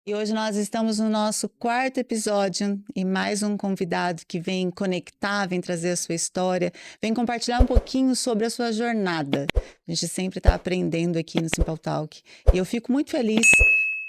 E hoje nós estamos no nosso quarto episódio e mais um convidado que vem conectar, vem trazer a sua história, vem compartilhar um pouquinho sobre a sua jornada. A gente sempre está aprendendo aqui no Simple Talk. E eu fico muito feliz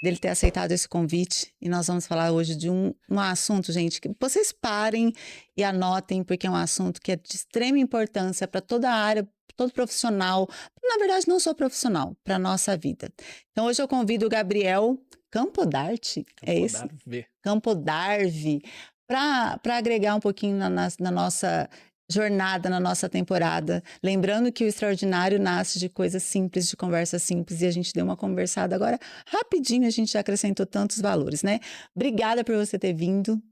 dele ter aceitado esse convite. E nós vamos falar hoje de um assunto, gente, que vocês parem e anotem, porque é um assunto que é de extrema importância para toda a área, todo profissional, na verdade não só profissional, para a nossa vida. Então hoje eu convido o Gabriel Campodarte, é esse? Campodarve. Campodarve, para agregar um pouquinho na nossa jornada, na nossa temporada. Lembrando que o extraordinário nasce de coisas simples, de conversa simples, e a gente deu uma conversada agora, rapidinho a gente já acrescentou tantos valores, né? Obrigada por você ter vindo.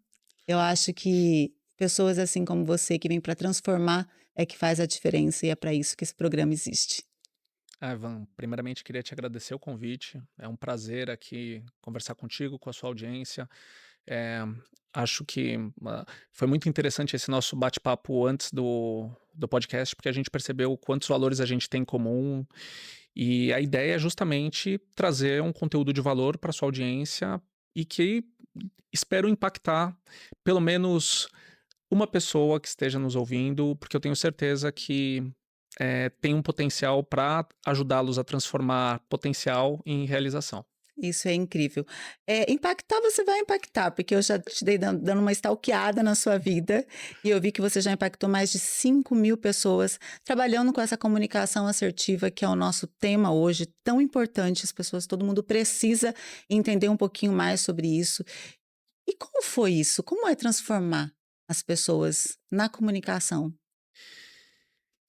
Eu acho que pessoas assim como você, que vem para transformar, é que faz a diferença, e é para isso que esse programa existe. Ivan, primeiramente queria te agradecer o convite. É um prazer aqui conversar contigo, com a sua audiência. Eh, Acho que foi muito interessante esse nosso bate-papo antes do podcast, porque a gente percebeu quantos valores a gente tem em comum. E a ideia é justamente trazer um conteúdo de valor para sua audiência e que espero impactar pelo menos uma pessoa que esteja nos ouvindo, porque eu tenho certeza que tem um potencial para ajudá-los a transformar potencial em realização. Isso é incrível. Impactar você vai impactar, porque eu já te dei dando uma stalkeada na sua vida, e eu vi que você já impactou mais de 5.000 pessoas trabalhando com essa comunicação assertiva, que é o nosso tema hoje, tão importante. As pessoas, todo mundo precisa entender um pouquinho mais sobre isso. E como foi isso? Como é transformar as pessoas na comunicação?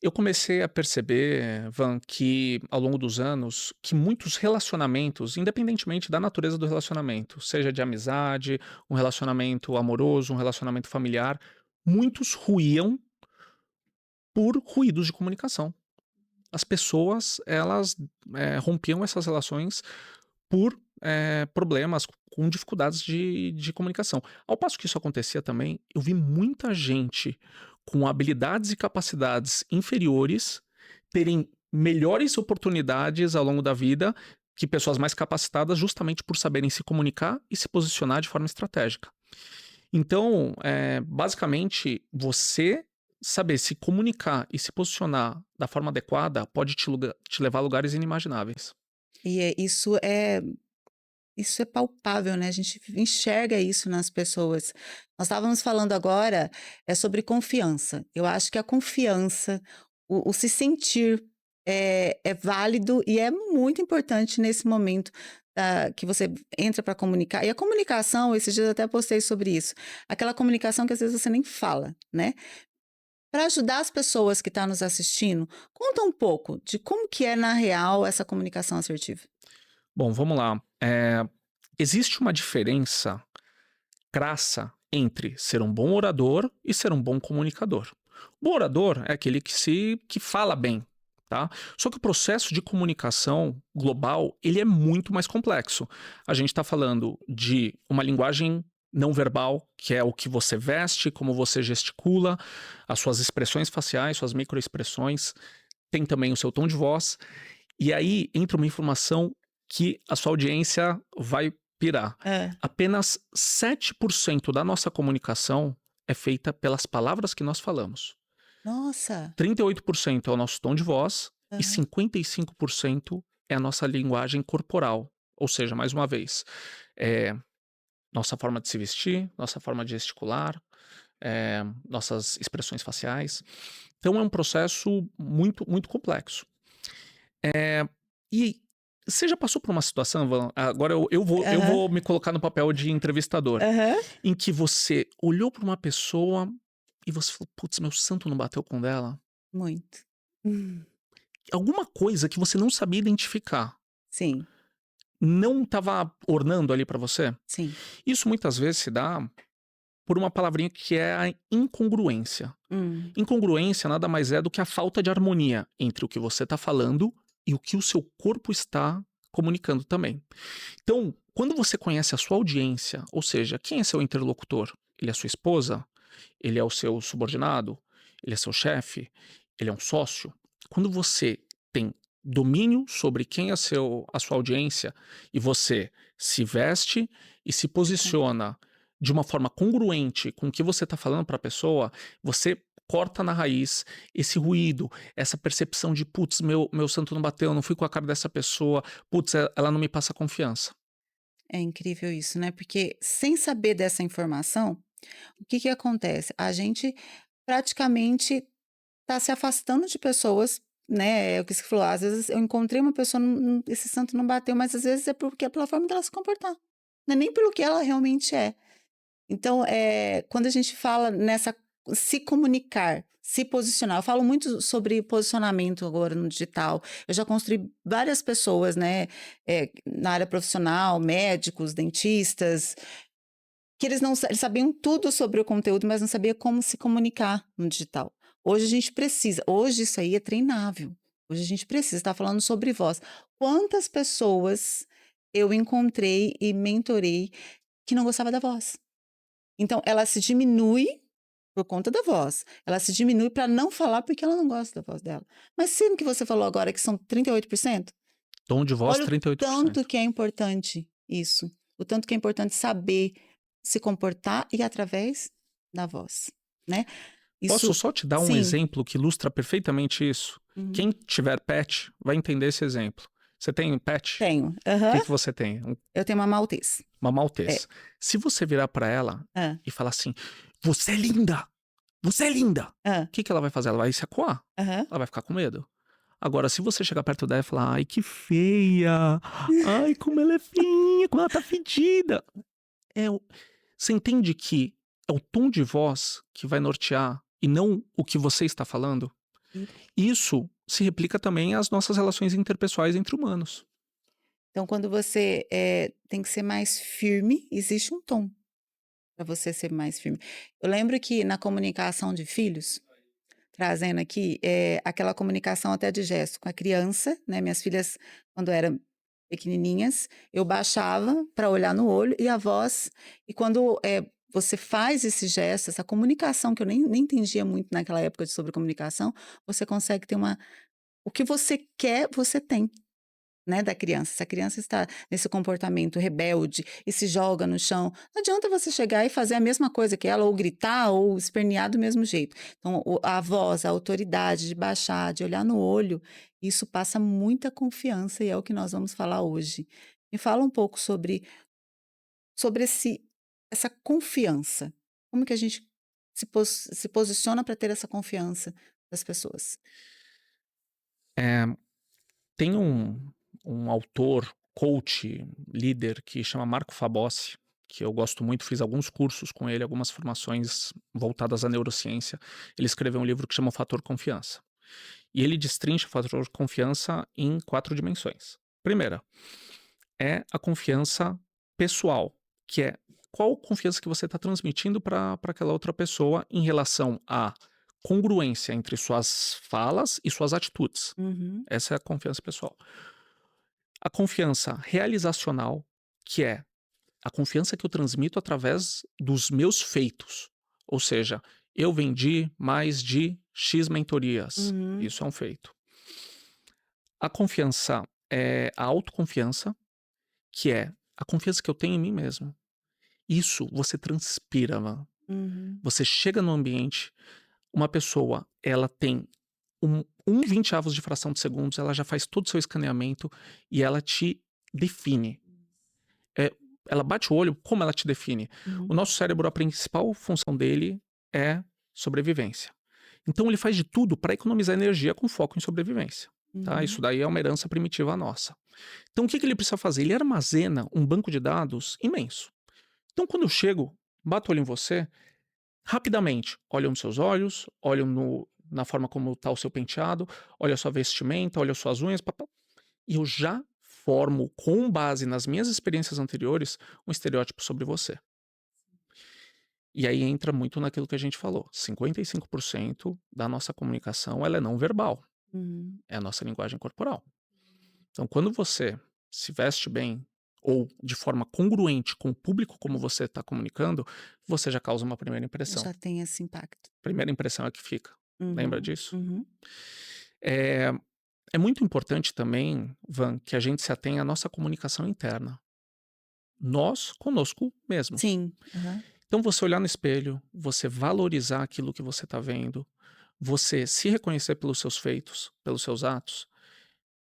Eu comecei a perceber, Van, que ao longo dos anos, que muitos relacionamentos, independentemente da natureza do relacionamento, seja de amizade, um relacionamento amoroso, um relacionamento familiar, muitos ruíam por ruídos de comunicação. As pessoas, elas rompiam essas relações por problemas, com dificuldades de comunicação. Ao passo que isso acontecia também, eu vi muita gente com habilidades e capacidades inferiores terem melhores oportunidades ao longo da vida que pessoas mais capacitadas, justamente por saberem se comunicar e se posicionar de forma estratégica. Então, basicamente, você saber se comunicar e se posicionar da forma adequada pode te levar a lugares inimagináveis. Isso é palpável, né, a gente enxerga isso nas pessoas. Nós estávamos falando agora, sobre confiança. Eu acho que a confiança, o se sentir, é válido e é muito importante nesse momento, que você entra para comunicar. E a comunicação, esses dias eu até postei sobre isso, aquela comunicação que às vezes você nem fala, né. Para ajudar as pessoas que estão nos assistindo, conta um pouco de como que é na real essa comunicação assertiva. Bom, vamos lá. Existe uma diferença crassa entre ser um bom orador e ser um bom comunicador. O bom orador é aquele que fala bem, tá? Só que o processo de comunicação global, ele é muito mais complexo. A gente está falando de uma linguagem não verbal, que é o que você veste, como você gesticula, as suas expressões faciais, suas microexpressões, tem também o seu tom de voz, e aí entra uma informação que a sua audiência vai pirar. Hã. Apenas 7% da nossa comunicação é feita pelas palavras que nós falamos. Nossa! 38% é o nosso tom de voz e Aham. 55% é a nossa linguagem corporal. Ou seja, mais uma vez, é nossa forma de se vestir, nossa forma de gesticular, nossas expressões faciais. Então é um processo muito, muito complexo. E você já passou por uma situação, Van, agora eu Aham. vou me colocar no papel de entrevistador, Aham. em que você olhou para uma pessoa e você falou: "Putz, meu santo não bateu com o dela"? Muito. Hum. Alguma coisa que você não sabia identificar, Sim, não estava ornando ali para você? sim. Isso muitas vezes se dá por uma palavrinha que é a incongruência. Hum. Incongruência nada mais é do que a falta de harmonia entre o que você está falando e o que o seu corpo está comunicando também. Então, quando você conhece a sua audiência, ou seja, quem é seu interlocutor? Ele é sua esposa? Ele é o seu subordinado? Ele é seu chefe? Ele é um sócio? Quando você tem domínio sobre quem é a sua audiência e você se veste e se posiciona de uma forma congruente com o que você está falando para a pessoa, você corta na raiz esse ruído, essa percepção de, putz, meu santo não bateu, não fui com a cara dessa pessoa, putz, ela não me passa confiança. É incrível isso, né, porque sem saber dessa informação, o que que acontece? A gente praticamente tá se afastando de pessoas, né, é o que você falou, às vezes eu encontrei uma pessoa, esse santo não bateu, mas às vezes é porque é pela forma dela se comportar, não é nem pelo que ela realmente é. Então, quando a gente fala nessa se comunicar, se posicionar, eu falo muito sobre posicionamento agora no digital. Eu já construí várias pessoas, né, na área profissional, médicos, dentistas, que eles sabiam tudo sobre o conteúdo, mas não sabia como se comunicar no digital. Hoje a gente precisa, hoje isso aí é treinável. Hoje a gente precisa, tá falando sobre voz. Quantas pessoas eu encontrei e mentorei que não gostava da voz? Então, ela se diminui por conta da voz. Ela se diminui para não falar porque ela não gosta da voz dela. Mas sendo que você falou agora que são 38%, Tom de voz, olha o tanto 38%. que é importante isso. O tanto que é importante saber se comportar e através da voz, né? Posso Isso, só te dar um sim. exemplo que ilustra perfeitamente isso? Uhum. Quem tiver pet vai entender esse exemplo. Você tem pet? Tenho. O que Aham. que você tem? Eu tenho uma maltês. Uma É. maltês. Se você virar pra ela Hã. e falar assim: "Você é linda! Você é linda!", o Hã. que que ela vai fazer? Ela vai se acuar, Aham. ela vai ficar com medo. Agora, se você chegar perto dela e falar: "Ai, que feia! Ai, como ela é feinha, como ela tá fedida!", é o você entende que é o tom de voz que vai nortear e não o que você está falando? E Isso se replica também às nossas relações interpessoais entre humanos. então quando você, tem que ser mais firme, existe um tom. Para você ser mais firme. Eu lembro que na comunicação de filhos, trazendo aqui, aquela comunicação até de gesto com a criança, né, minhas filhas, quando eram pequenininhas, eu baixava para olhar no olho e a voz e quando, você faz esse gesto, essa comunicação que eu nem entendia muito naquela época sobre comunicação, você consegue ter uma o que você quer, você tem. Né, da criança. Se a criança está nesse comportamento rebelde e se joga no chão, não adianta você chegar e fazer a mesma coisa que ela, ou gritar, ou espernear do mesmo jeito. Então, a voz, a autoridade de baixar, de olhar no olho, isso passa muita confiança e é o que nós vamos falar hoje. Me fala um pouco sobre essa confiança. Como que a gente se posiciona para ter essa confiança das pessoas? Eh, tem um autor, coach, líder que chama Marco Fabossi, que eu gosto muito, fiz alguns cursos com ele, algumas formações voltadas à neurociência. Ele escreveu um livro que chama O Fator Confiança. E ele destrincha o fator confiança em 4 dimensões. Primeira, é a confiança pessoal, que é qual confiança que você está transmitindo para aquela outra pessoa em relação à congruência entre suas falas e suas atitudes. Uhum, Essa é a confiança pessoal. A confiança realizacional, que é a confiança que eu transmito através dos meus feitos. Ou seja, eu vendi mais de X mentorias. uhum, Isso é um feito. A confiança é a autoconfiança, que é a confiança que eu tenho em mim mesmo. Isso você transpira, mano. uhum. Você chega no ambiente, uma pessoa, ela tem um 20 avos de fração de segundos, ela já faz todo o seu escaneamento e ela te define. É, ela bate o olho, como ela te define? O Uhum, nosso cérebro, a principal função dele é sobrevivência. Então ele faz de tudo para economizar energia com foco em sobrevivência. Tá? Isso uhum. daí é uma herança primitiva nossa. Então o que ele precisa fazer? Ele armazena um banco de dados imenso. Então quando eu chego, bato o olho em você, rapidamente, olham nos seus olhos, olham na forma como está o seu penteado, olha a sua vestimenta, olha as suas unhas, papá, e eu já formo, com base nas minhas experiências anteriores, um estereótipo sobre você. E aí entra muito naquilo que a gente falou, 55% da nossa comunicação ela é não verbal, Uhum. é a nossa linguagem corporal. Então quando você se veste bem, ou de forma congruente com o público como você está comunicando, você já causa uma primeira impressão. Já tem esse impacto. Primeira impressão é que fica. Lembra Uhum, disso? uhum. Eh, é muito importante também, Van, que a gente se atenha à nossa comunicação interna. Nós conosco mesmos. Sim. Aham. Então você olhar no espelho, você valorizar aquilo que você está vendo, você se reconhecer pelos seus feitos, pelos seus atos,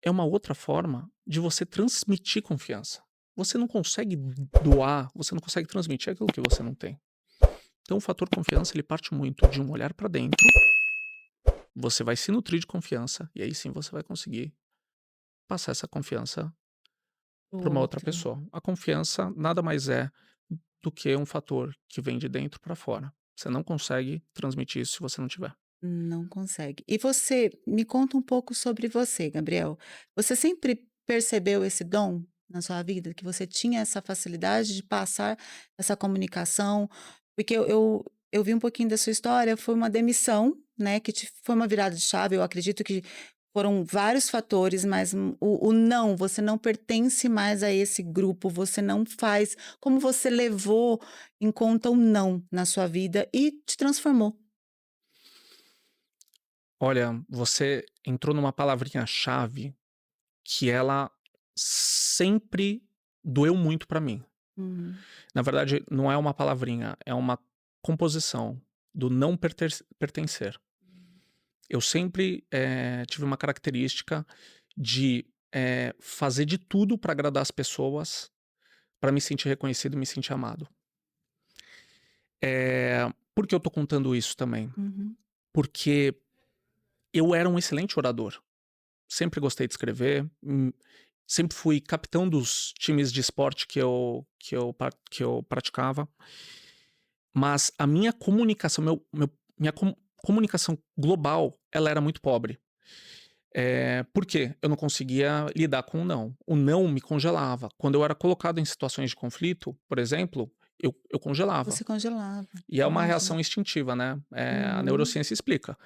é uma outra forma de você transmitir confiança. Você não consegue doar, você não consegue transmitir aquilo que você não tem. Então o fator confiança ele parte muito de um olhar para dentro, você vai se nutrir de confiança e aí sim você vai conseguir passar essa confiança O para uma outra outro. pessoa. A confiança nada mais é do que um fator que vem de dentro para fora. Você não consegue transmitir isso se você não tiver. Não consegue. E você, me conta um pouco sobre você, Gabriel. Você sempre percebeu esse dom na sua vida, que você tinha essa facilidade de passar essa comunicação? Porque eu vi um pouquinho da sua história, foi uma demissão, né, que foi uma virada de chave. Eu acredito que foram vários fatores, mas o não, você não pertence mais a esse grupo, você não faz. Como você levou em conta o não na sua vida e te transformou? Olha, você entrou numa palavrinha-chave que ela sempre doeu muito para mim. Uhum. Na verdade, não é uma palavrinha, é uma composição do não pertencer. Eu sempre tive uma característica de fazer de tudo para agradar as pessoas, para me sentir reconhecido e me sentir amado. Por que eu tô contando isso também? Uhum. Porque eu era um excelente orador. Sempre gostei de escrever, sempre fui capitão dos times de esporte que eu praticava, mas a minha comunicação, minha comunicação global, ela era muito pobre. Por quê? Eu não conseguia lidar com o não. O não me congelava. Quando eu era colocado em situações de conflito, por exemplo, eu congelava. Você congelava, E é uma imagino. reação instintiva, né? A Uhum. neurociência explica.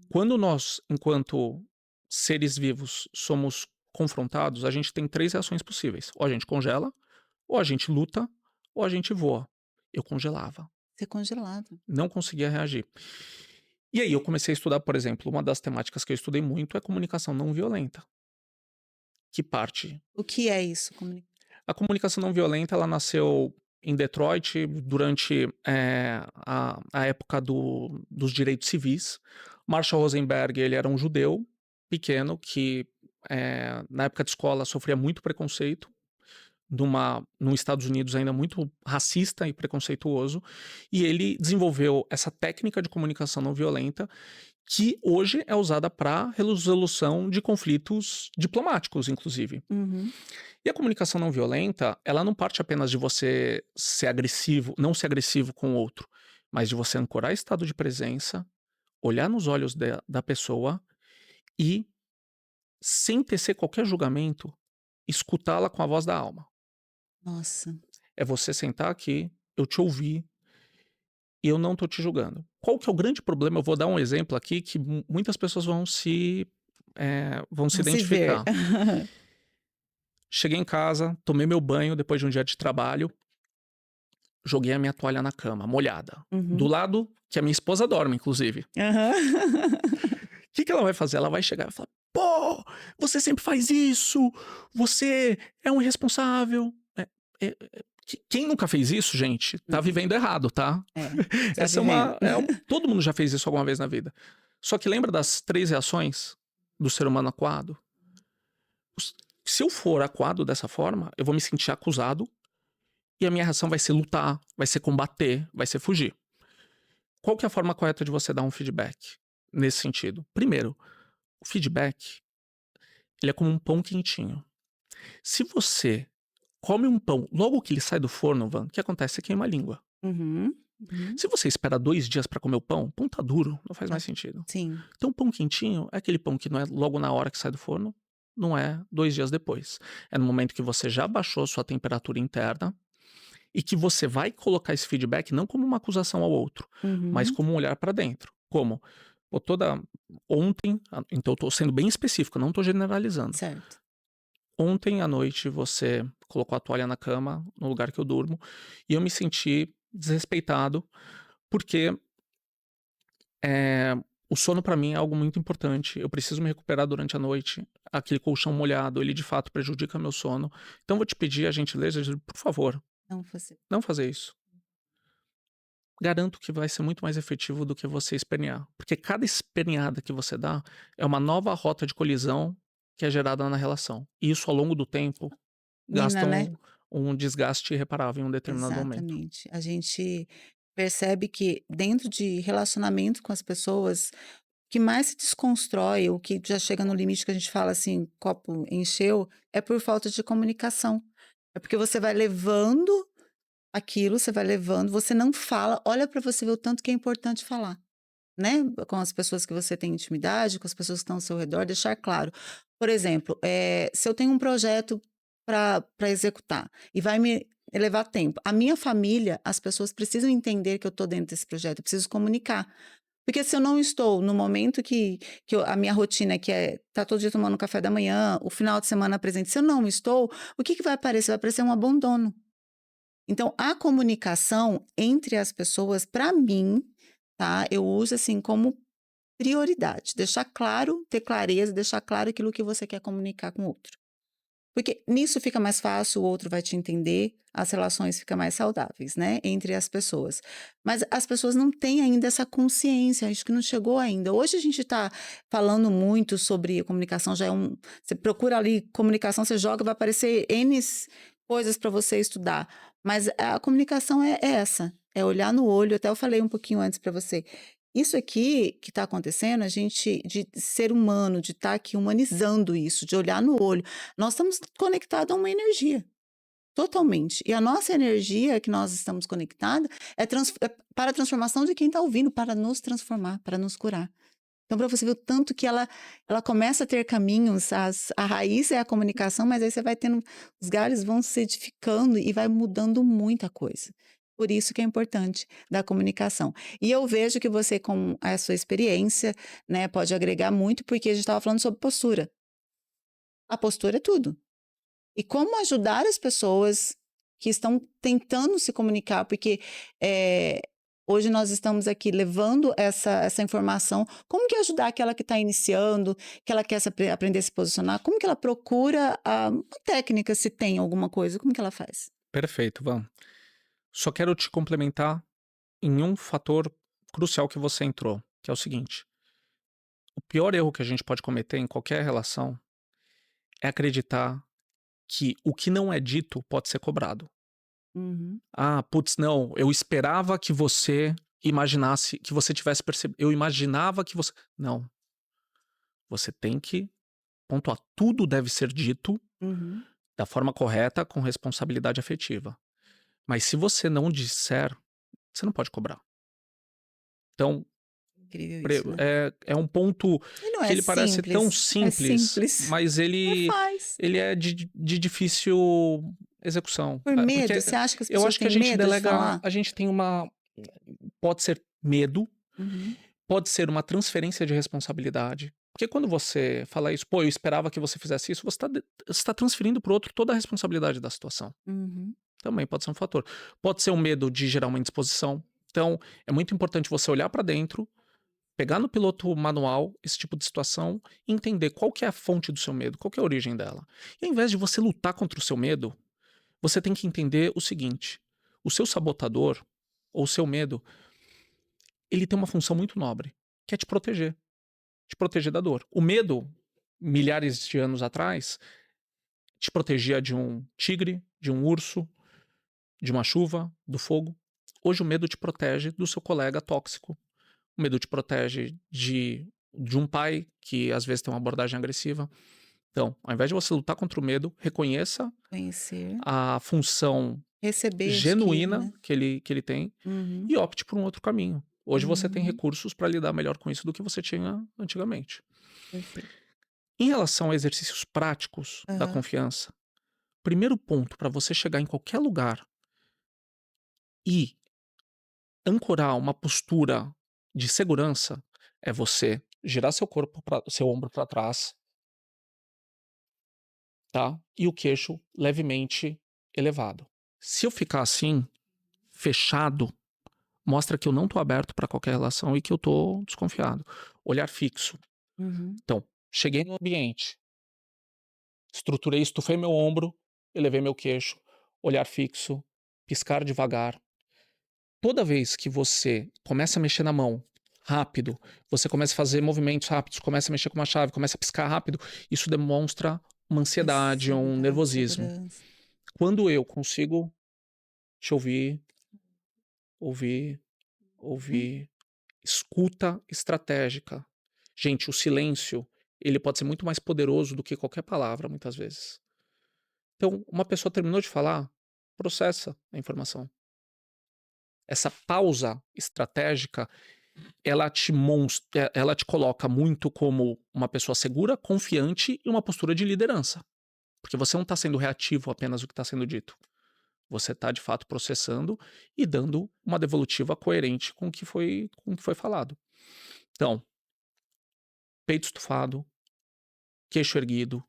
Quando nós, enquanto seres vivos, somos confrontados, a gente tem 3 reações possíveis: ou a gente congela, ou a gente luta, ou a gente voa. Eu congelava, Você congelava. não conseguia reagir. E aí eu comecei a estudar, por exemplo, uma das temáticas que eu estudei muito é comunicação não violenta, que parte O que é isso? a comunicação não violenta, ela nasceu em Detroit durante, a época dos direitos civis. Marshall Rosenberg, ele era um judeu pequeno que, na época de escola sofria muito preconceito, num Estados Unidos ainda muito racista e preconceituoso, e ele desenvolveu essa técnica de comunicação não violenta que hoje é usada para resolução de conflitos diplomáticos, inclusive. Uhum. E a comunicação não violenta, ela não parte apenas de você ser agressivo, não ser agressivo com o outro, mas de você ancorar estado de presença, olhar nos olhos da pessoa e, sem tecer qualquer julgamento, escutá-la com a voz da alma. Nossa. É você sentar aqui, eu te ouvir e eu não tô te julgando. Qual que é o grande problema? Eu vou dar um exemplo aqui que muitas pessoas vão se Vão se ver. identificar. Cheguei em casa, tomei meu banho depois de um dia de trabalho, joguei a minha toalha na cama, molhada. Do Uhum. lado que a minha esposa dorme, inclusive. Aham. O que ela vai fazer? Ela vai chegar e falar: "Pô, você sempre faz isso, você é um irresponsável". Quem nunca fez isso, gente, tá Uhum. vivendo errado, tá? É, tá Essa é vivendo. uma. Todo mundo já fez isso alguma vez na vida. Só que lembra das 3 reações do ser humano acuado? Se eu for acuado dessa forma, eu vou me sentir acusado e a minha reação vai ser lutar, vai ser combater, vai ser fugir. Qual que é a forma correta de você dar um feedback nesse sentido? Primeiro, o feedback, ele é como um pão quentinho. Se você come um pão logo que ele sai do forno, Van, o que acontece? Você queima a língua. Uhum. Uhum. Se você espera 2 dias pra comer o pão tá duro, não faz Tá. mais sentido. Sim. Então, pão quentinho é aquele pão que não é logo na hora que sai do forno, não é 2 dias depois. É no momento que você já baixou sua temperatura interna e que você vai colocar esse feedback não como uma acusação ao outro, mas Uhum. como um olhar para dentro. Como? Pô, ontem, então eu tô sendo bem específico, não tô generalizando. Certo. Ontem à noite você colocou a toalha na cama, no lugar que eu durmo, e eu me senti desrespeitado, porque O sono pra mim é algo muito importante. Eu preciso me recuperar durante a noite. Aquele colchão molhado, ele de fato prejudica meu sono. Então vou te pedir a gentileza de, por favor, Não fazer. não fazer isso. Garanto que vai ser muito mais efetivo do que você espernear. Porque cada esperneada que você dá é uma nova rota de colisão que é gerada na relação. E isso ao longo do tempo Mina, gasta né? um desgaste irreparável em um determinado momento. Exatamente. A gente percebe que dentro de relacionamento com as pessoas, o que mais se desconstrói, o que já chega no limite que a gente fala assim, copo encheu, é por falta de comunicação. É porque você vai levando aquilo, você vai levando, você não fala, olha para você ver o tanto que é importante falar, né? Com as pessoas que você tem intimidade, com as pessoas que estão ao seu redor, deixar claro. Por exemplo, se eu tenho um projeto para executar e vai me levar tempo, a minha família, as pessoas precisam entender que eu estou dentro desse projeto, eu preciso comunicar. Porque se eu não estou no momento a minha rotina, que é tá todo dia tomando café da manhã, o final de semana presente, se eu não estou, o que vai aparecer? Vai aparecer um abandono. Então, a comunicação entre as pessoas, para mim, tá? Eu uso assim como prioridade. Deixar claro, ter clareza, deixar claro aquilo que você quer comunicar com o outro. Porque nisso fica mais fácil, o outro vai te entender, as relações ficam mais saudáveis, né? Entre as pessoas. Mas as pessoas não têm ainda essa consciência, acho que não chegou ainda. Hoje a gente está falando muito sobre comunicação, já é um. Você procura ali comunicação, você joga, vai aparecer N coisas para você estudar. Mas a comunicação é essa, é olhar no olho, até eu falei um pouquinho antes para você. Isso aqui que está acontecendo, a gente, de ser humano, de estar aqui humanizando isso, de olhar no olho, nós estamos conectados a uma energia, totalmente. E a nossa energia que nós estamos conectados é para a transformação de quem está ouvindo, para nos transformar, para nos curar. Então, para você ver o tanto que ela começa a ter caminhos, a raiz é a comunicação, mas aí você vai tendo, os galhos vão se edificando e vai mudando muita coisa. Por isso que é importante da comunicação. E eu vejo que você, com a sua experiência, né, pode agregar muito, porque a gente estava falando sobre postura. A postura é tudo. E como ajudar as pessoas que estão tentando se comunicar, porque hoje nós estamos aqui levando essa informação, como que ajudar aquela que está iniciando, que ela quer aprender a se posicionar, como que ela procura uma técnica, se tem alguma coisa, como que ela faz? Perfeito, Van. Só quero te complementar em um fator crucial que você entrou, que é o seguinte: o pior erro que a gente pode cometer em qualquer relação é acreditar que o que não é dito pode ser cobrado. Uhum, Ah, putz, não, eu esperava que você imaginasse, que você tivesse percebido. Eu imaginava que você. Não. Você tem que pontuar. Tudo deve ser dito uhum. da forma correta, com responsabilidade afetiva. Mas se você não disser, você não pode cobrar. Então, Incrível isso, né? é um ponto E não que é ele parece tão simples, é simples, simples. mas Mas faz. ele é de difícil execução. Por Porque medo, você acha que as eu pessoas acho que a têm gente medo de delega, falar? a gente tem uma. Pode ser medo, Uhum, pode ser uma transferência de responsabilidade. Porque quando você fala isso, pô, eu esperava que você fizesse isso, você tá transferindo pro outro toda a responsabilidade da situação. uhum. Também pode ser um fator. Pode ser um medo de gerar uma indisposição. Então, é muito importante você olhar para dentro, pegar no piloto manual esse tipo de situação e entender qual que é a fonte do seu medo, qual que é a origem dela. E ao invés de você lutar contra o seu medo, você tem que entender o seguinte: o seu sabotador ou o seu medo, ele tem uma função muito nobre, que é te proteger da dor. O medo, milhares de anos atrás, te protegia de um tigre, de um urso, de uma chuva, do fogo. Hoje o medo te protege do seu colega tóxico. O medo te protege de um pai que às vezes tem uma abordagem agressiva. Então, ao invés de você lutar contra o medo, reconheça Conhecer, a função receber, adquirir, genuína né? que ele tem Uhum, e opte por um outro caminho. Hoje você tem uhum. recursos para lidar melhor com isso do que você tinha antigamente. Perfeito. Em relação a exercícios práticos da Aham. confiança, primeiro ponto para você chegar em qualquer lugar e ancorar uma postura de segurança é você girar seu corpo, seu ombro para trás, tá? E o queixo levemente elevado. Se eu ficar assim, fechado, mostra que eu não tô aberto para qualquer relação e que eu tô desconfiado. Olhar fixo. Uhum. Então, cheguei no ambiente, estruturei, estufei meu ombro, elevei meu queixo, olhar fixo, piscar devagar. Toda vez que você começa a mexer na mão rápido, você começa a fazer movimentos rápidos, começa a mexer com uma chave, começa a piscar rápido, isso demonstra uma ansiedade, um Ansiedade, nervosismo. segurança. Quando eu consigo te ouvir, ouvir, Hum, ouvir, escuta estratégica. Gente, o silêncio, ele pode ser muito mais poderoso do que qualquer palavra, muitas vezes. Então, uma pessoa terminou de falar, processa a informação. Essa pausa estratégica, ela te coloca muito como uma pessoa segura, confiante e uma postura de liderança. Porque você não está sendo reativo apenas do que está sendo dito. Você está, de fato, processando e dando uma devolutiva coerente com o que foi falado. Então, peito estufado, queixo erguido,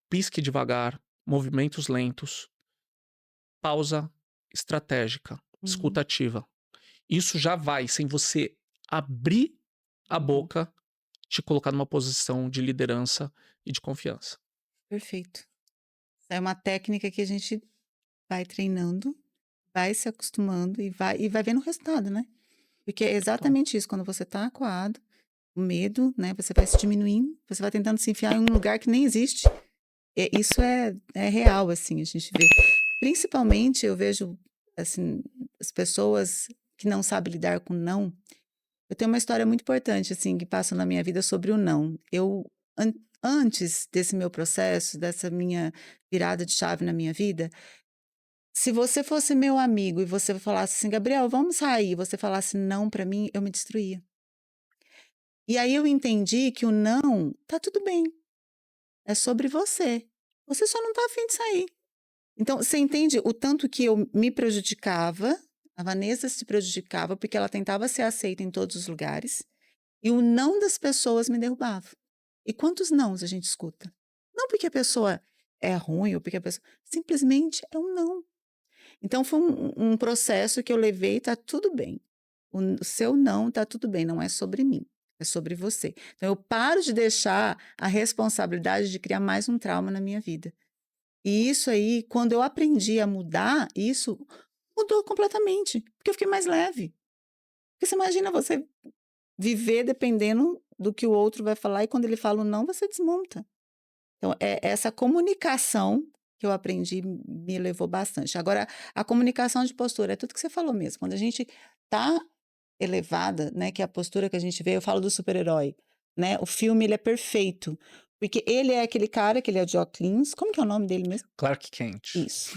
pisque devagar, movimentos lentos, pausa estratégica, escuta uhum, ativa. Isso já vai, sem você abrir a uhum. boca, te colocar numa posição de liderança e de confiança. Perfeito. É uma técnica que a gente vai treinando, vai se acostumando e vai vendo o resultado, né. Porque é Então, exatamente isso, quando você tá acuado, o medo, né, você vai se diminuindo, você vai tentando se enfiar em um lugar que nem existe. Isso é real, assim, a gente vê. Principalmente eu vejo, assim, as pessoas que não sabem lidar com não. Eu tenho uma história muito importante, assim, que passa na minha vida sobre o não. Eu antes desse meu processo, dessa minha virada de chave na minha vida, se você fosse meu amigo e você falasse assim: "Gabriel, vamos sair", e você falasse não pra mim, eu me destruía. E aí eu entendi que o não, tá tudo bem, é sobre você. Você só não tá afim de sair. Então, você entende o tanto que eu me prejudicava, a Vanessa se prejudicava, porque ela tentava ser aceita em todos os lugares, e o não das pessoas me derrubava. E quantos nãos a gente escuta? Não porque a pessoa é ruim ou porque a pessoa simplesmente é um não. Então foi um processo que eu levei, tá tudo bem. O seu não tá tudo bem, não é sobre mim, é sobre você. Então eu paro de deixar a responsabilidade de criar mais um trauma na minha vida. E isso aí, quando eu aprendi a mudar, isso mudou completamente, porque eu fiquei mais leve. Porque você imagina você viver dependendo do que o outro vai falar e quando ele fala o não, você desmonta. Então, essa comunicação que eu aprendi me levou bastante. Agora, a comunicação de postura, é tudo que você falou mesmo. Quando a gente tá elevada, né, que é a postura que a gente vê, eu falo do super-herói, né? O filme ele é perfeito, porque ele é aquele cara que ele é de óculos, como que é o nome dele mesmo? Clark Kent. Isso.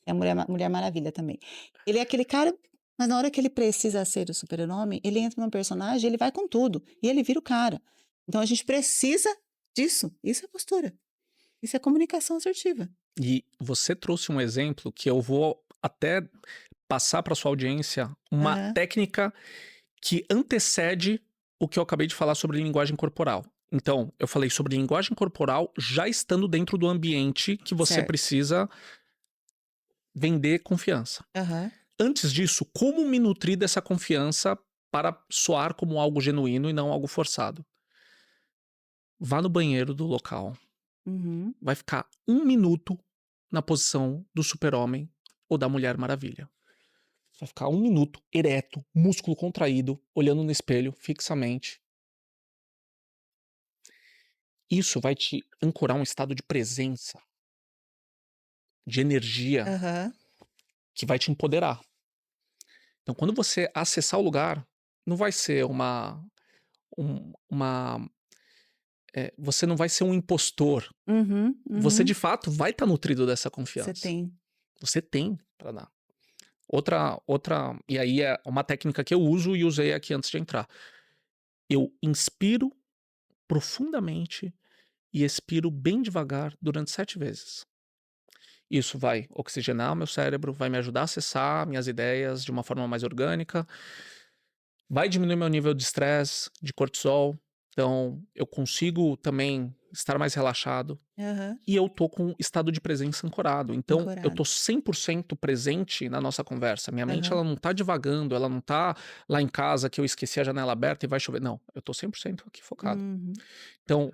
É a Mulher Maravilha também. Ele é aquele cara, mas na hora que ele precisa ser o super-homem, ele entra num personagem, ele vai com tudo, e ele vira o cara. Então a gente precisa disso. Isso é postura. Isso é comunicação assertiva. E você trouxe um exemplo que eu vou até passar para sua audiência uma Aham, técnica que antecede o que eu acabei de falar sobre linguagem corporal. Então, eu falei sobre linguagem corporal já estando dentro do ambiente que você certo. precisa vender confiança. Aham. Antes disso, como me nutrir dessa confiança para soar como algo genuíno e não algo forçado? Vá no banheiro do local. Uhum. Vai ficar 1 minuto na posição do super-homem ou da Mulher Maravilha. Vai ficar 1 minuto ereto, músculo contraído, olhando no espelho fixamente. Isso vai te ancorar um estado de presença, de energia, Aham. que vai te empoderar. Então, quando você acessar o lugar, não vai ser uma você não vai ser um impostor. Uhum, Você, de uhum. fato, vai estar nutrido dessa Você confiança. tem. Você tem para dar. E aí é uma técnica que eu uso e usei aqui antes de entrar. Eu inspiro profundamente e expiro bem devagar durante 7 vezes. Isso vai oxigenar o meu cérebro, vai me ajudar a acessar minhas ideias de uma forma mais orgânica, vai diminuir meu nível de estresse, de cortisol. Então, eu consigo também estar mais relaxado. Aham. E eu tô com o estado de presença ancorado. Então, eu Ancorado. tô 100% presente na nossa conversa. Minha mente, Aham. ela não tá divagando, ela não tá lá em casa que eu esqueci a janela aberta e vai chover. Não, eu tô 100% aqui focado. Uhum. Então,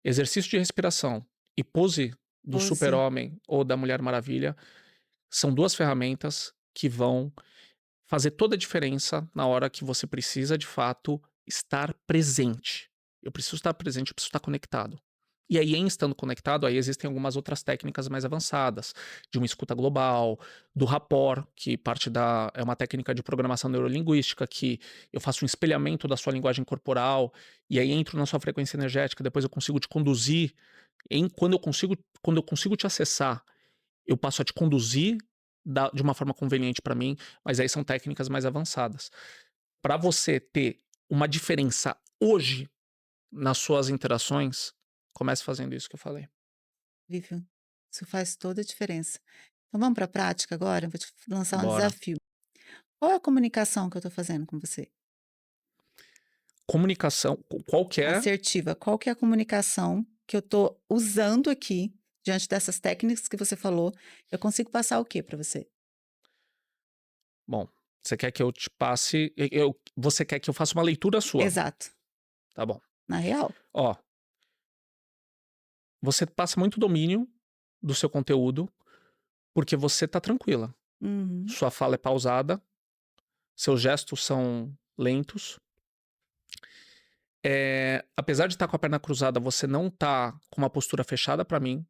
exercício de respiração e pose do Pose. super-homem ou da Mulher Maravilha são 2 ferramentas que vão fazer toda a diferença na hora que você precisa, de fato, estar presente. Eu preciso estar presente, eu preciso estar conectado. E aí, em estando conectado, aí existem algumas outras técnicas mais avançadas, de uma escuta global, do rapport, que parte da é uma técnica de programação neurolinguística, que eu faço um espelhamento da sua linguagem corporal, e aí entro na sua frequência energética, depois eu consigo te conduzir quando eu consigo te acessar, eu passo a te conduzir de uma forma conveniente para mim, mas aí são técnicas mais avançadas. Para você ter uma diferença hoje nas suas interações, comece fazendo isso que eu falei. Incrível. Isso faz toda a diferença. Então vamos para a prática agora? Vou te lançar um Bora. desafio. Qual é a comunicação que eu estou fazendo com você? Comunicação, qual que é? Assertiva. Qual que é a comunicação que eu estou usando aqui, diante dessas técnicas que você falou? Eu consigo passar o quê para você? Bom, você quer que eu te passe, você quer que eu faça uma leitura sua, Exato. tá bom. Na real. Ó, você passa muito domínio do seu conteúdo, porque você tá tranquila. Uhum. Sua fala é pausada, seus gestos são lentos. Apesar de estar com a perna cruzada, você não tá com uma postura fechada pra mim.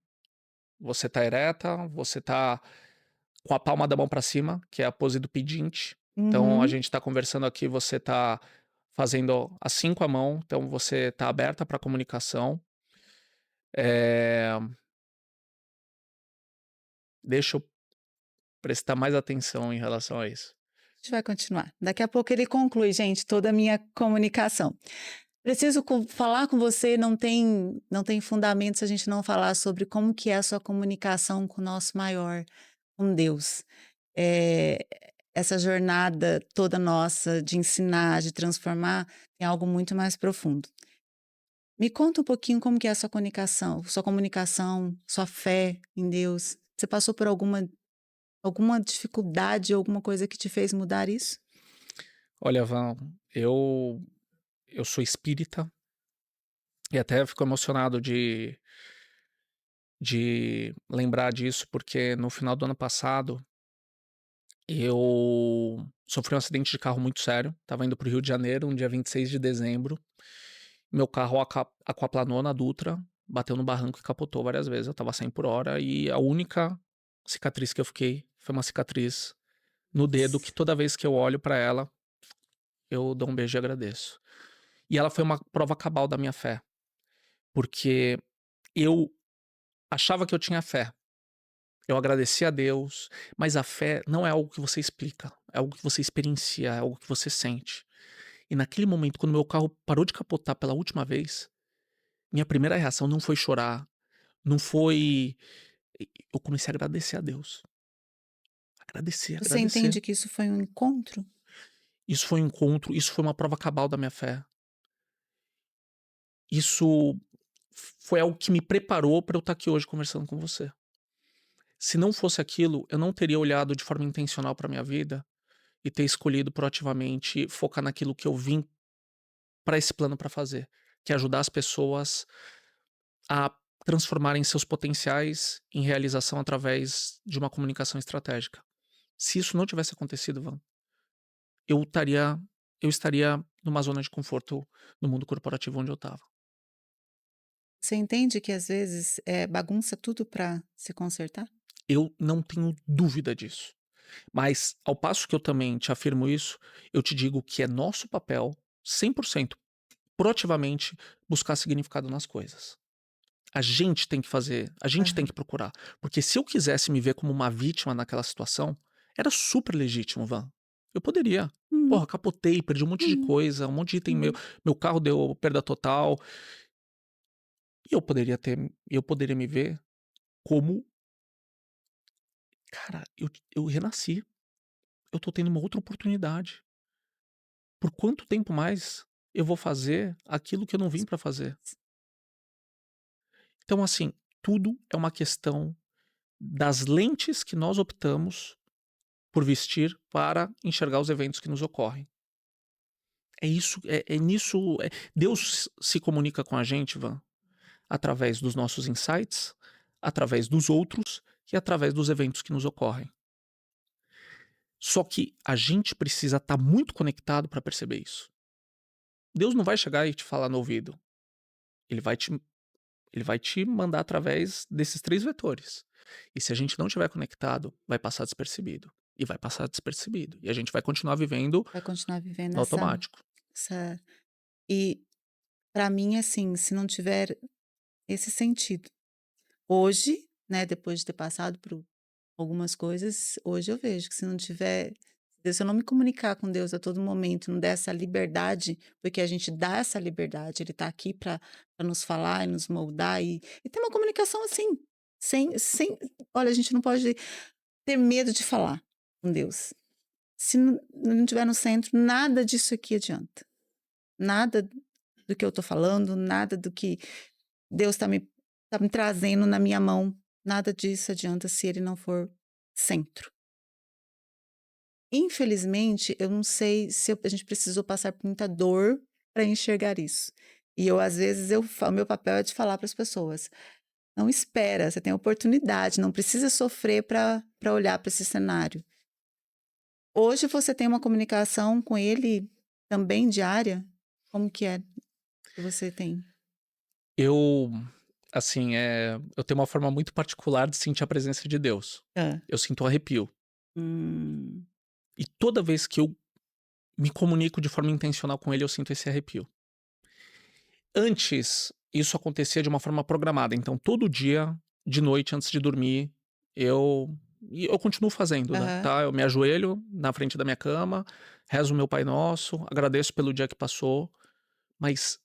Você tá ereta, você tá com a palma da mão pra cima, que é a pose do pedinte. Então a Uhum. gente tá conversando aqui, você tá fazendo assim com a mão, então você tá aberta pra comunicação. Eh, deixa eu prestar mais atenção em relação a isso. A gente vai continuar. Daqui a pouco ele conclui, gente, toda a minha comunicação. Preciso falar com você, não tem fundamento se a gente não falar sobre como que é a sua comunicação com o nosso maior, com Deus. Eh, essa jornada toda nossa de ensinar, de transformar, tem algo muito mais profundo. Me conta um pouquinho como que é a sua comunicação, sua fé em Deus. Você passou por alguma dificuldade, alguma coisa que te fez mudar isso? Olha, Van, eu sou espírita e até fico emocionado de lembrar disso, porque no final do ano passado eu sofri um acidente de carro muito sério. Estava indo para o Rio de Janeiro, um dia 26 de dezembro. Meu carro aquaplanou na Dutra, bateu no barranco e capotou várias vezes. Eu estava 100 por hora e a única cicatriz que eu fiquei foi uma cicatriz no dedo que toda vez que eu olho para ela, eu dou um beijo e agradeço. E ela foi uma prova cabal da minha fé, porque eu achava que eu tinha fé. Eu agradeci a Deus, mas a fé não é algo que você explica, é algo que você experiencia, é algo que você sente. E naquele momento, quando meu carro parou de capotar pela última vez, minha primeira reação não foi chorar, não foi. Eu comecei a agradecer a Deus. Agradecer, Você agradecer. entende que isso foi um encontro? Isso foi um encontro, isso foi uma prova cabal da minha fé. Isso foi algo que me preparou para eu estar aqui hoje conversando com você. Se não fosse aquilo, eu não teria olhado de forma intencional para minha vida e ter escolhido proativamente focar naquilo que eu vim para esse plano para fazer, que é ajudar as pessoas a transformarem seus potenciais em realização através de uma comunicação estratégica. Se isso não tivesse acontecido, Van, eu estaria eu estaria numa zona de conforto no mundo corporativo onde eu estava. Você entende que às vezes, bagunça tudo para se consertar? Eu não tenho dúvida disso. Mas, ao passo que eu também te afirmo isso, eu te digo que é nosso papel, 100%, proativamente, buscar significado nas coisas. A gente tem que fazer, a gente tem Aham. que procurar. Porque se eu quisesse me ver como uma vítima naquela situação, era super legítimo, Van. Eu poderia. Uhum, Porra, capotei, perdi um monte de uhum, coisa, um monte de item meu. uhum. Meu carro deu perda total. E eu poderia me ver como, cara, eu renasci. Eu tô tendo uma outra oportunidade. Por quanto tempo mais eu vou fazer aquilo que eu não vim pra fazer? Então, assim, tudo é uma questão das lentes que nós optamos por vestir para enxergar os eventos que nos ocorrem. É isso, é nisso. Deus se comunica com a gente, Van, através dos nossos insights, através dos outros e através dos eventos que nos ocorrem. Só que a gente precisa estar muito conectado para perceber isso. Deus não vai chegar e te falar no ouvido. Ele vai te, ele vai te mandar através desses 3 vetores. E se a gente não estiver conectado, vai passar despercebido. E vai passar despercebido. E a gente vai continuar vivendo Vai continuar vivendo no automático. essa e para mim, assim, se não tiver esse sentido. Hoje, né, depois de ter passado por algumas coisas, hoje eu vejo que se não tiver se eu não me comunicar com Deus a todo momento, não der essa liberdade, porque a gente dá essa liberdade, Ele está aqui para nos falar e nos moldar e ter uma comunicação assim, sem olha, a gente não pode ter medo de falar com Deus. Se não estiver no centro, nada disso aqui adianta. Nada do que eu estou falando, nada do que Deus tá me trazendo na minha mão, nada disso adianta se ele não for centro. Infelizmente, eu não sei se a gente precisou passar por muita dor para enxergar isso. E eu, às vezes, o meu papel é de falar para as pessoas: não espera, você tem oportunidade, não precisa sofrer para olhar para esse cenário. Hoje você tem uma comunicação com ele também diária? Como que é que você tem? Eu, assim, eu tenho uma forma muito particular de sentir a presença de Deus. Hã. Eu sinto um arrepio. Hum. E toda vez que eu me comunico de forma intencional com ele, eu sinto esse arrepio. Antes, isso acontecia de uma forma programada. Então, todo dia, de noite, antes de dormir, eu continuo fazendo, né, Aham. tá? Eu me ajoelho na frente da minha cama, rezo o meu Pai Nosso, agradeço pelo dia que passou, mas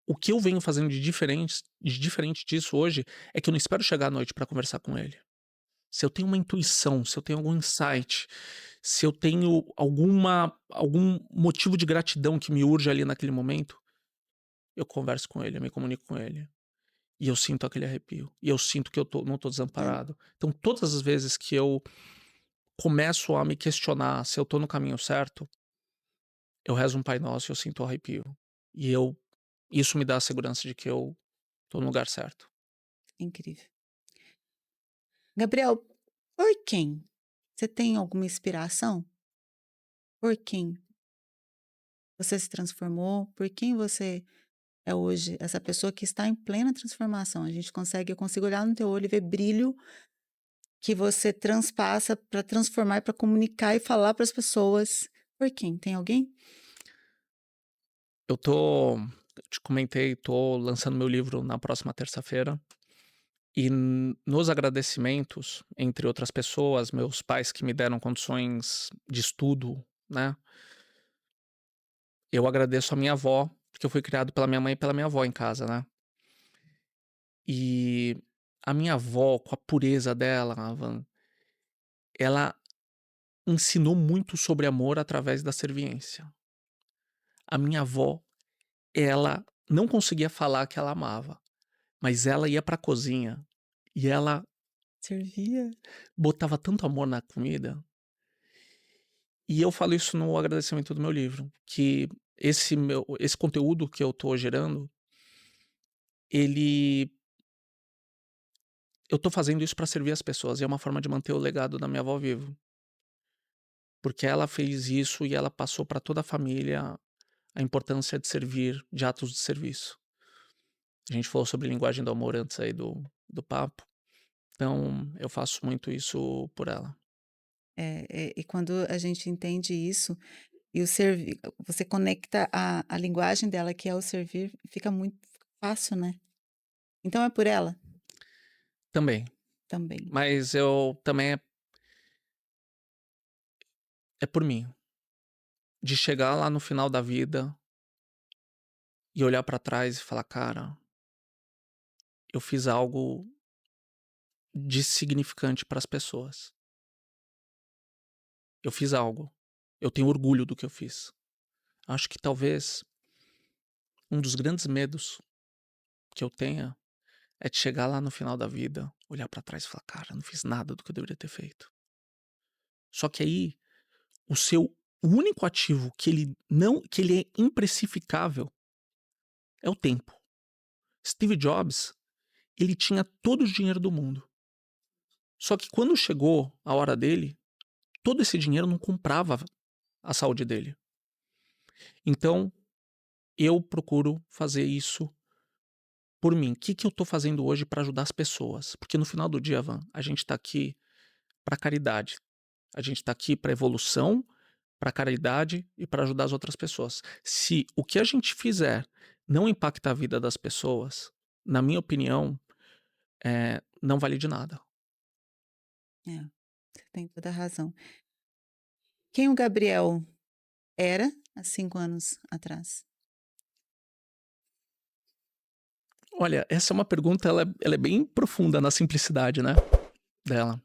o que eu venho fazendo de diferente disso hoje é que eu não espero chegar à noite para conversar com ele. Se eu tenho uma intuição, se eu tenho algum insight, se eu tenho algum motivo de gratidão que me urge ali naquele momento, eu converso com ele, eu me comunico com ele. E eu sinto aquele arrepio. E eu sinto que não tô É, desamparado. Então, todas as vezes que eu começo a me questionar se eu tô no caminho certo, eu rezo um Pai Nosso e eu sinto o arrepio. E isso me dá a segurança de que eu tô no lugar certo. incrível. Gabriel, por quem? Você tem alguma inspiração? Por quem você se transformou? Por quem você é hoje? Essa pessoa que está em plena transformação. Eu consigo olhar no teu olho e ver brilho que você transpassa para transformar, para comunicar e falar para as pessoas. Por quem? Tem alguém? Eu te comentei, tô lançando meu livro na próxima terça-feira. E nos agradecimentos, entre outras pessoas, meus pais que me deram condições de estudo, né? Eu agradeço a minha avó, porque eu fui criado pela minha mãe e pela minha avó em casa, né? E a minha avó, com a pureza dela, Van, ela ensinou muito sobre amor através da serviência. A minha avó, ela não conseguia falar que ela amava, mas ela ia pra cozinha e ela Servia. botava tanto amor na comida. E eu falo isso no agradecimento do meu livro, que esse conteúdo que eu tô gerando, ele eu tô fazendo isso pra servir as pessoas e é uma forma de manter o legado da minha avó vivo. Porque ela fez isso e ela passou pra toda a família a importância de servir, de atos de serviço. A gente falou sobre linguagem do amor antes aí do papo, então eu faço muito isso por ela. E quando a gente entende isso e você conecta a linguagem dela, que é o servir, fica muito fácil, né? Então é por ela Também, também. mas eu também é por mim, de chegar lá no final da vida e olhar pra trás e falar: "Cara, eu fiz algo de significante para as pessoas. Eu fiz algo. Eu tenho orgulho do que eu fiz". Acho que talvez um dos grandes medos que eu tenha é de chegar lá no final da vida, olhar pra trás e falar: "Cara, eu não fiz nada do que eu deveria ter feito". Só que aí, o único ativo que ele é imprecificável é o tempo. Steve Jobs, ele tinha todo o dinheiro do mundo. Só que quando chegou a hora dele, todo esse dinheiro não comprava a saúde dele. Então, eu procuro fazer isso por mim. O que que eu tô fazendo hoje pra ajudar as pessoas? Porque no final do dia, Van, a gente tá aqui pra caridade. A gente tá aqui pra evolução, pra caridade e pra ajudar as outras pessoas. Se o que a gente fizer não impactar a vida das pessoas, na minha opinião, não vale de nada. É, você tem toda a razão. Quem o Gabriel era há 5 anos atrás? Olha, essa é uma pergunta, ela é bem profunda na simplicidade, né, dela.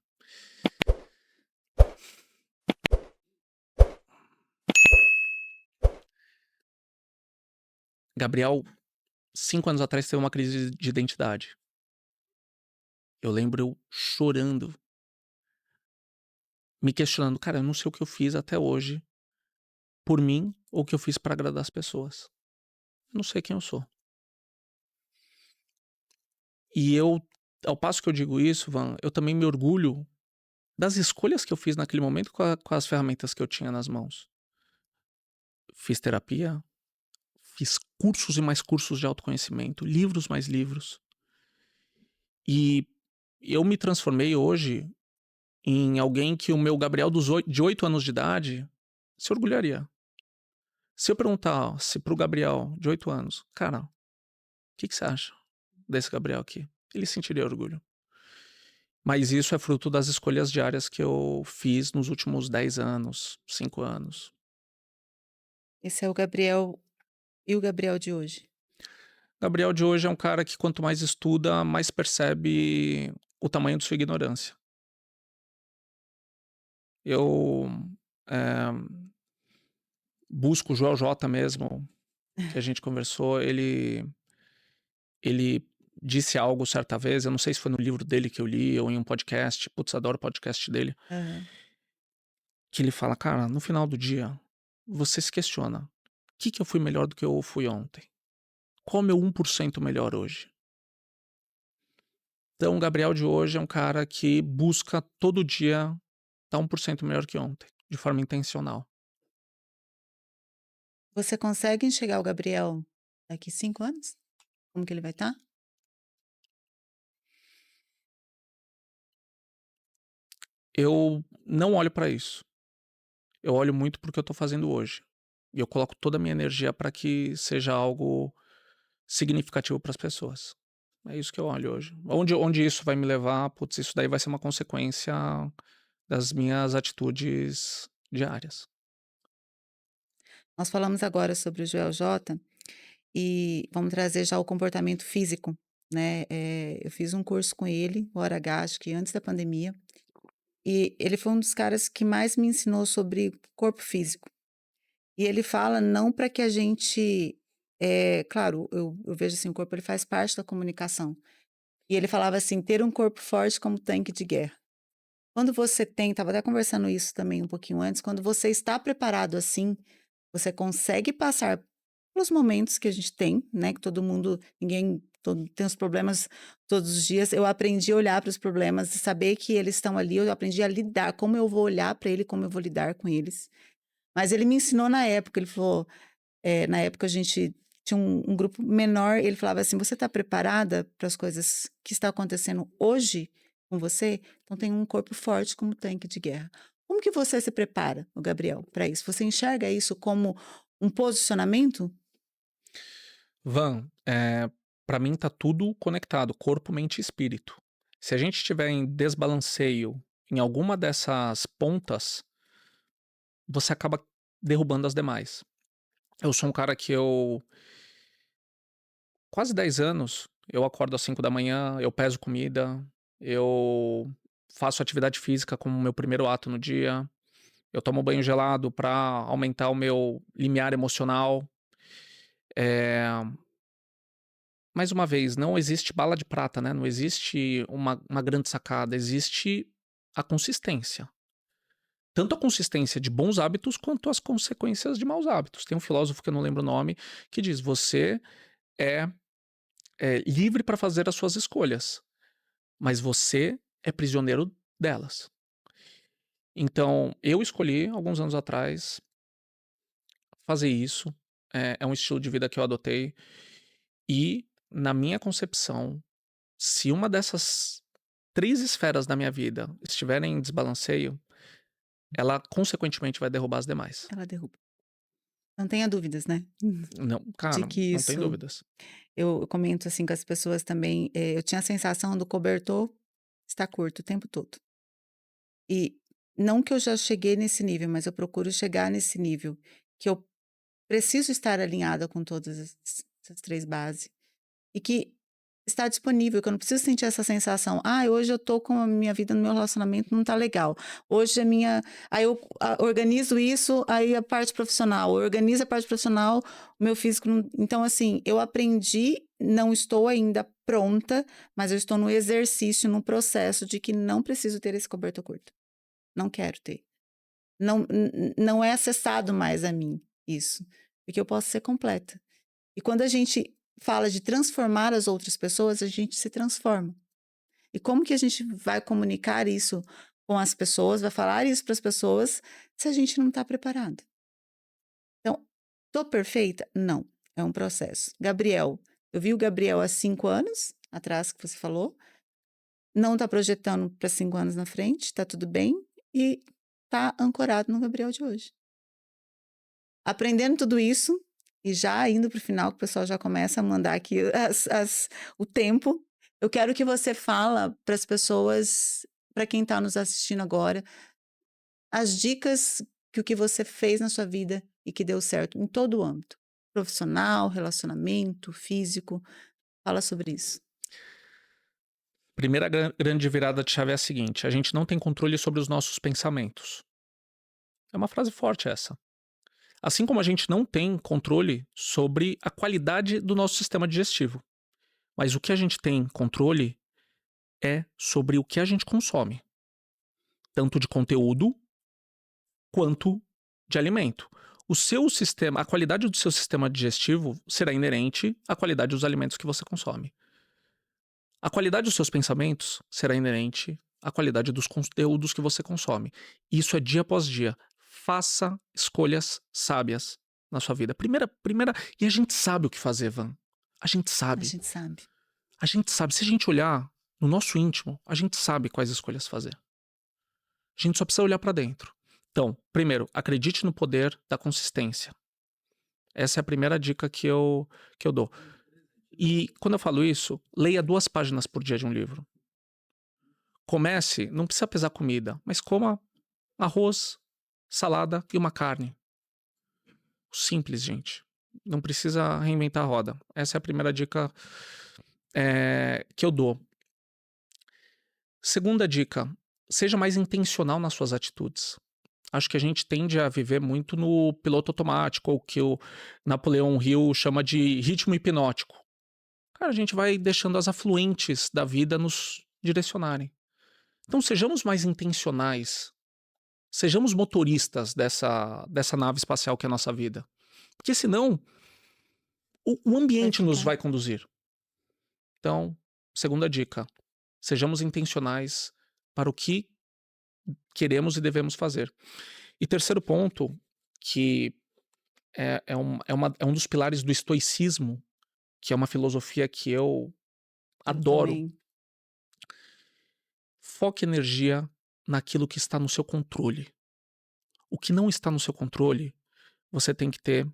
Gabriel, 5 anos atrás, teve uma crise de identidade. Eu lembro eu chorando, me questionando: "Cara, eu não sei o que eu fiz até hoje por mim ou o que eu fiz pra agradar as pessoas. Eu não sei quem eu sou". E eu, ao passo que eu digo isso, Van, eu também me orgulho das escolhas que eu fiz naquele momento com as ferramentas que eu tinha nas mãos. Fiz terapia, fiz cursos e mais cursos de autoconhecimento, livros mais livros. E eu me transformei hoje em alguém que o meu Gabriel de 8 anos de idade se orgulharia. Se eu perguntasse pro Gabriel de 8 anos: "Cara, o que que você acha desse Gabriel aqui?", ele sentiria orgulho. Mas isso é fruto das escolhas diárias que eu fiz nos últimos 10 anos, 5 anos. Esse é o Gabriel e o Gabriel de hoje? Gabriel de hoje é um cara que, quanto mais estuda, mais percebe o tamanho de sua ignorância. Eu, eh, busco o Joel J mesmo, que a gente conversou, ele disse algo certa vez, eu não sei se foi no livro dele que eu li ou em um podcast, putz, adoro o podcast dele, Aham. que ele fala: "Cara, no final do dia, você se questiona: que eu fui melhor do que eu fui ontem? Qual o meu 1% melhor hoje?". Então o Gabriel de hoje é um cara que busca todo dia estar 1% melhor que ontem, de forma intencional. Você consegue enxergar o Gabriel daqui 5 anos? Como que ele vai estar? Eu não olho pra isso. Eu olho muito para o que eu tô fazendo hoje. E eu coloco toda a minha energia para que seja algo significativo para as pessoas. É isso que eu olho hoje. Onde isso vai me levar, putz, isso daí vai ser uma consequência das minhas atitudes diárias. Nós falamos agora sobre o Joel J e vamos trazer já o comportamento físico, né, eu fiz um curso com ele, o Hora H, acho que antes da pandemia, e ele foi um dos caras que mais me ensinou sobre corpo físico. E ele fala não para que a gente, claro, eu vejo assim, o corpo ele faz parte da comunicação. E ele falava assim: "Ter um corpo forte como tanque de guerra". Quando você tem estava até conversando isso também um pouquinho antes, quando você está preparado assim, você consegue passar pelos momentos que a gente tem, né, que todo mundo ninguém todo tem os problemas todos os dias. Eu aprendi a olhar para os problemas e saber que eles estão ali, eu aprendi a lidar, como eu vou olhar para ele, como eu vou lidar com eles. Mas ele me ensinou na época, ele falou, na época a gente tinha um grupo menor, ele falava assim: "Você está preparada para as coisas que está acontecendo hoje com você? Então tem um corpo forte como tanque de guerra". Como que você se prepara, o Gabriel, para isso? Você enxerga isso como um posicionamento? Van, pra mim tá tudo conectado, corpo, mente e espírito. Se a gente estiver em desbalanceio em alguma dessas pontas, você acaba derrubando as demais. Eu sou um cara que eu quase 10 anos, eu acordo às 5 da manhã, eu peso comida, eu faço atividade física como meu primeiro ato no dia, eu tomo banho gelado para aumentar o meu limiar emocional. Eh, mais uma vez, não existe bala de prata, né? Não existe uma grande sacada, existe a consistência. Tanto a consistência de bons hábitos quanto as consequências de maus hábitos. Tem um filósofo que eu não lembro o nome que diz: você é, livre para fazer as suas escolhas, mas você é prisioneiro delas. Então, eu escolhi, alguns anos atrás, fazer isso. É um estilo de vida que eu adotei. E, na minha concepção, se uma dessas 3 esferas da minha vida estiverem em desbalanceio, ela consequentemente vai derrubar as demais. Ela derruba. Não tenha dúvidas, né? Não, De cara, que não tem isso. dúvidas. Eu comento assim com as pessoas também. Eu tinha a sensação do cobertor estar curto o tempo todo. E não que eu já cheguei nesse nível, mas eu procuro chegar nesse nível que eu preciso estar alinhada com todas essas 3 bases. E que está disponível, que eu não preciso sentir essa sensação: "Ah, hoje eu tô com a minha vida no meu relacionamento não tá legal. Hoje a minha", aí eu organizo isso, aí a parte profissional, organiza a parte profissional, o meu físico não, então assim, eu aprendi, não estou ainda pronta, mas eu estou no exercício, no processo de que não preciso ter esse cobertor curto. Não quero ter. Não é acessado mais a mim isso, porque eu posso ser completa. E quando a gente fala de transformar as outras pessoas, a gente se transforma. E como que a gente vai comunicar isso com as pessoas, vai falar isso para as pessoas, se a gente não está preparado? Então, tô perfeita? Não, é um processo. Gabriel, eu vi o Gabriel há 5 anos atrás, que você falou, não está projetando para 5 anos na frente, está tudo bem, e está ancorado no Gabriel de hoje. Aprendendo tudo isso, e já indo para o final, que o pessoal já começa a mandar aqui o tempo, eu quero que você fala para as pessoas, para quem está nos assistindo agora, as dicas que o que você fez na sua vida e que deu certo em todo o âmbito, profissional, relacionamento, físico. Fala sobre isso. Primeira grande virada de chave é a seguinte: a gente não tem controle sobre os nossos pensamentos. É uma frase forte essa. Assim como a gente não tem controle sobre a qualidade do nosso sistema digestivo. Mas o que a gente tem controle é sobre o que a gente consome, tanto de conteúdo quanto de alimento. O seu sistema, a qualidade do seu sistema digestivo será inerente à qualidade dos alimentos que você consome. A qualidade dos seus pensamentos será inerente à qualidade dos conteúdos que você consome. Isso é dia após dia. Faça escolhas sábias na sua vida. Primeira, e a gente sabe o que fazer, Van. A gente A sabe. gente sabe. A gente sabe. Se a gente olhar no nosso íntimo, a gente sabe quais escolhas fazer. A gente só precisa olhar pra dentro. Então, primeiro, acredite no poder da consistência. Essa é a primeira dica que eu dou. E quando eu falo isso, leia 2 páginas por dia de um livro. Comece, não precisa pesar comida, mas coma arroz, salada e uma carne. Simples, gente. Não precisa reinventar a roda. Essa é a primeira dica que eu dou. Segunda dica, seja mais intencional nas suas atitudes. Acho que a gente tende a viver muito no piloto automático, ou que o Napoleão Hill chama de ritmo hipnótico. Cara, a gente vai deixando as afluentes da vida nos direcionarem. Então sejamos mais intencionais. Sejamos motoristas dessa nave espacial que é a nossa vida. Porque senão, o Vai ambiente nos ficar. vai conduzir. Então, segunda dica, sejamos intencionais para o que queremos e devemos fazer. E terceiro ponto, que é um dos pilares do estoicismo, que é uma filosofia que eu Eu adoro. também. Foque energia naquilo que está no seu controle. O que não está no seu controle, você tem que ter.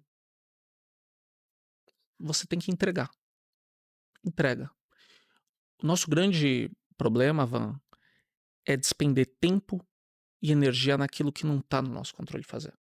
Você tem que entregar. Entrega. O nosso grande problema, Van, é despender tempo e energia naquilo que não está no nosso controle fazer.